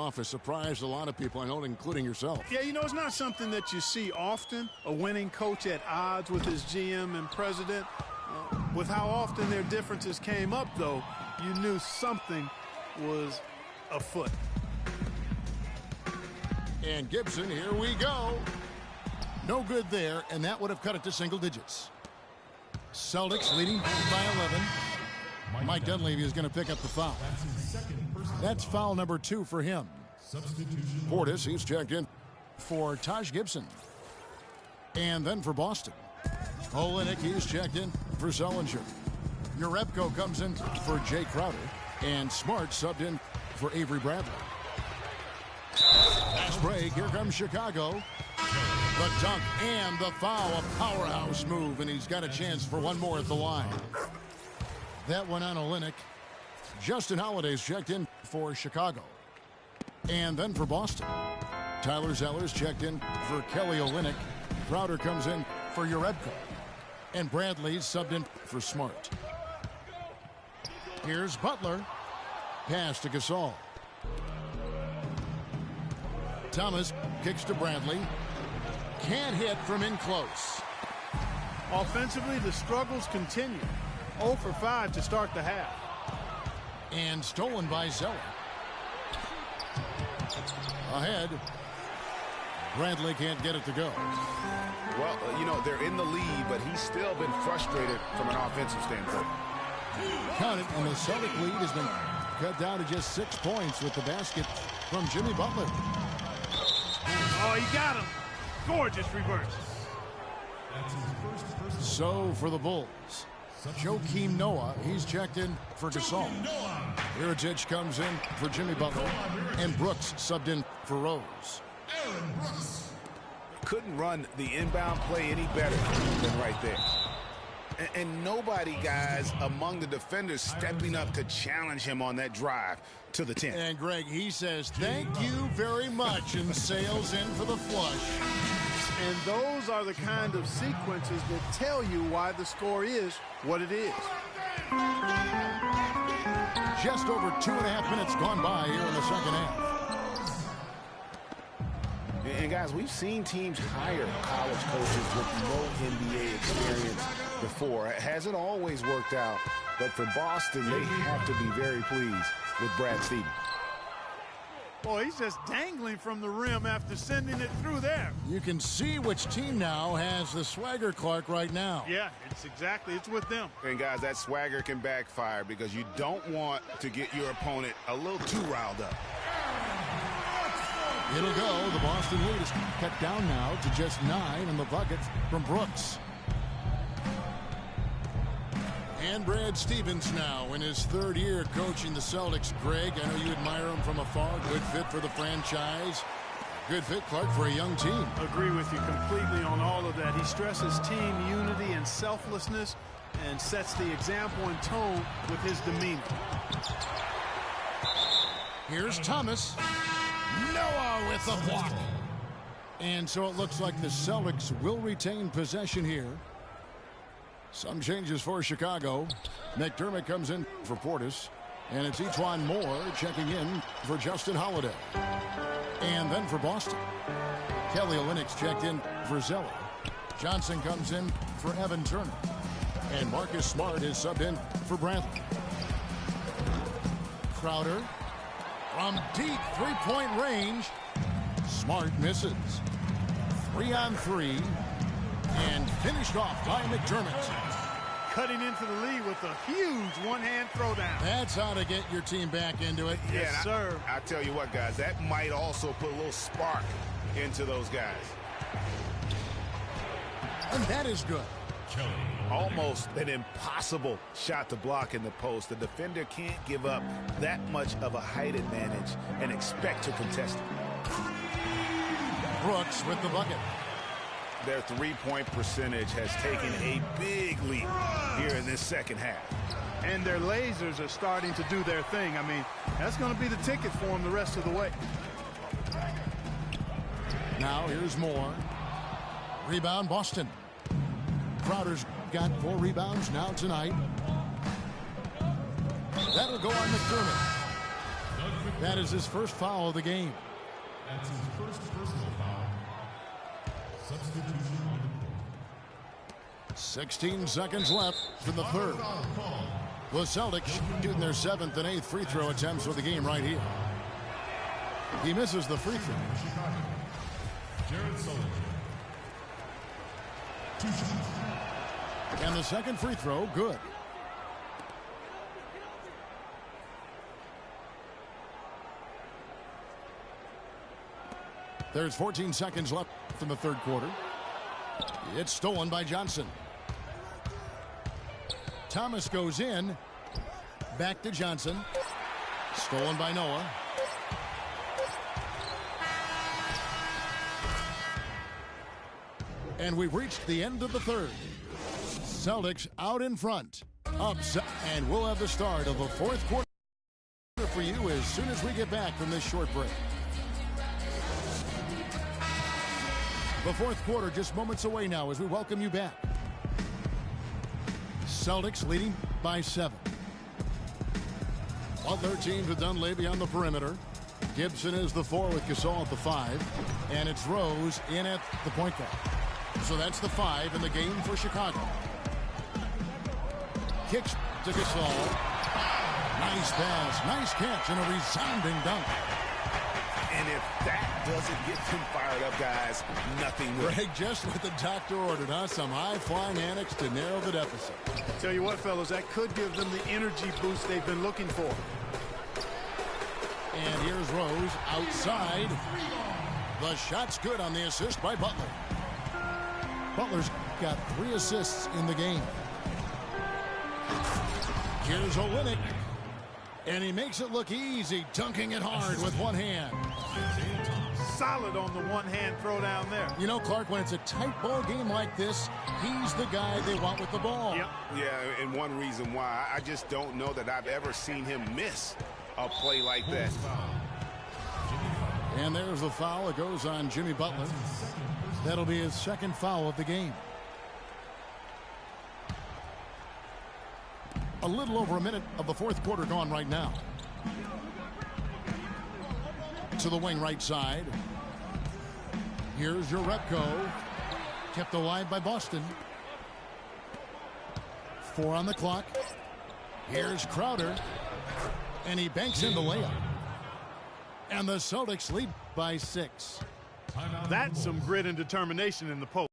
office surprised a lot of people, I know, including yourself. Yeah, you know, it's not something that you see often. A winning coach at odds with his GM and president. With how often their differences came up, though, you knew something was afoot. And Gibson, here we go. No good there, and that would have cut it to single digits. Celtics leading by 11. Mike Dunleavy is going to pick up the foul. That's foul number 2 for him. Portis, he's checked in for Taj Gibson. And then for Boston, Olynyk, he's checked in for Sullinger. Urepko comes in for Jay Crowder. And Smart subbed in for Avery Bradley. Fast break, here comes Chicago. The dunk and the foul, a powerhouse move, and he's got a chance for one more at the line. That one on Olynyk. Justin Holiday's checked in for Chicago. And then for Boston, Tyler Zeller's checked in for Kelly Olynyk. Crowder comes in for Urepko. And Bradley's subbed in for Smart. Here's Butler. Pass to Gasol. Thomas kicks to Bradley. Can't hit from in close. Offensively, the struggles continue. 0 for 5 to start the half. And stolen by Zeller. Ahead. Bradley can't get it to go. Well, you know, they're in the lead, but he's still been frustrated from an offensive standpoint. Count it, and the Celtic lead has been cut down to just 6 points with the basket from Jimmy Butler. Oh, he got him. Gorgeous reverse. So for the Bulls, Joakim Noah, he's checked in for Gasol. Iritic comes in for Jimmy Butler, and Brooks subbed in for Rose. Couldn't run the inbound play any better than right there. And nobody, guys, among the defenders stepping up to challenge him on that drive to the 10. And Greg, he says, thank you very much, and sails in for the flush. And those are the kind of sequences that tell you why the score is what it is. Just over 2.5 minutes gone by here in the second half. And guys, we've seen teams hire college coaches with no NBA experience before. It hasn't always worked out, but for Boston, they have to be very pleased with Brad Stevens. Boy, he's just dangling from the rim after sending it through there. You can see which team now has the swagger Clark right now. Yeah, it's with them. And guys, that swagger can backfire because you don't want to get your opponent a little too riled up. It'll go. The Boston lead is cut down now to just 9 in the bucket from Brooks. And Brad Stevens now in his 3rd year coaching the Celtics. Greg, I know you admire him from afar. Good fit for the franchise. Good fit, Clark, for a young team. Agree with you completely on all of that. He stresses team unity and selflessness and sets the example and tone with his demeanor. Here's Thomas. Noah with the block. And so it looks like the Celtics will retain possession here. Some changes for Chicago. McDermott comes in for Portis. And it's Etuan Moore checking in for Justin Holiday. And then for Boston, Kelly Olynyk's checked in for Zeller. Johnson comes in for Evan Turner. And Marcus Smart is subbed in for Bradley. Crowder from deep three-point range. Smart misses. 3-on-3. And finished off by McDermott. Cutting into the lead with a huge one-hand throwdown. That's how to get your team back into it. Yes, sir. I tell you what, guys, that might also put a little spark into those guys. And that is good. Almost an impossible shot to block in the post. The defender can't give up that much of a height advantage and expect to contest it. Brooks with the bucket. Their three-point percentage has taken a big leap here in this second half. And their lasers are starting to do their thing. I mean, that's going to be the ticket for them the rest of the way. Now here's Moore. Rebound Boston. Crowder's got 4 rebounds now tonight. That'll go on McDermott. That is his first foul of the game. That's his first personal foul. Substitution on the court. 16 seconds left in the third. The Celtics shooting their 7th and 8th free throw attempts for the game right here. He misses the free throw. Jared Sullivan. 2 shots. And the second free throw, good. There's 14 seconds left in the third quarter. It's stolen by Johnson. Thomas goes in. Back to Johnson. Stolen by Noah. And we've reached the end of the third. Celtics out in front. Upset. And we'll have the start of the fourth quarter for you as soon as we get back from this short break. The fourth quarter just moments away now as we welcome you back. Celtics leading by 7. Butler teams with Dunleavy on the perimeter. Gibson is the 4 with Gasol at the 5. And it's Rose in at the point guard. So that's the 5 in the game for Chicago. Kicks to Gasol. Nice pass, nice catch, and a resounding dunk. And if that doesn't get them fired up, guys, nothing will. Greg, just what the doctor ordered, huh? Some high-flying antics to narrow the deficit. Tell you what, fellas, that could give them the energy boost they've been looking for. And here's Rose outside. The shot's good on the assist by Butler. Butler's got 3 assists in the game. Here's Olynyk. And he makes it look easy, dunking it hard with one hand. Solid on the one-hand throw down there. You know, Clark, when it's a tight ball game like this, he's the guy they want with the ball. Yep. Yeah, and one reason why, I just don't know that I've ever seen him miss a play like that. And there's the foul. It goes on Jimmy Butler. That'll be his second foul of the game. A little over a minute of the fourth quarter gone right now. To the wing right side. Here's Jerebko. Kept alive by Boston. 4 on the clock. Here's Crowder. And he banks in the layup. And the Celtics lead by 6. That's some grit and determination in the post.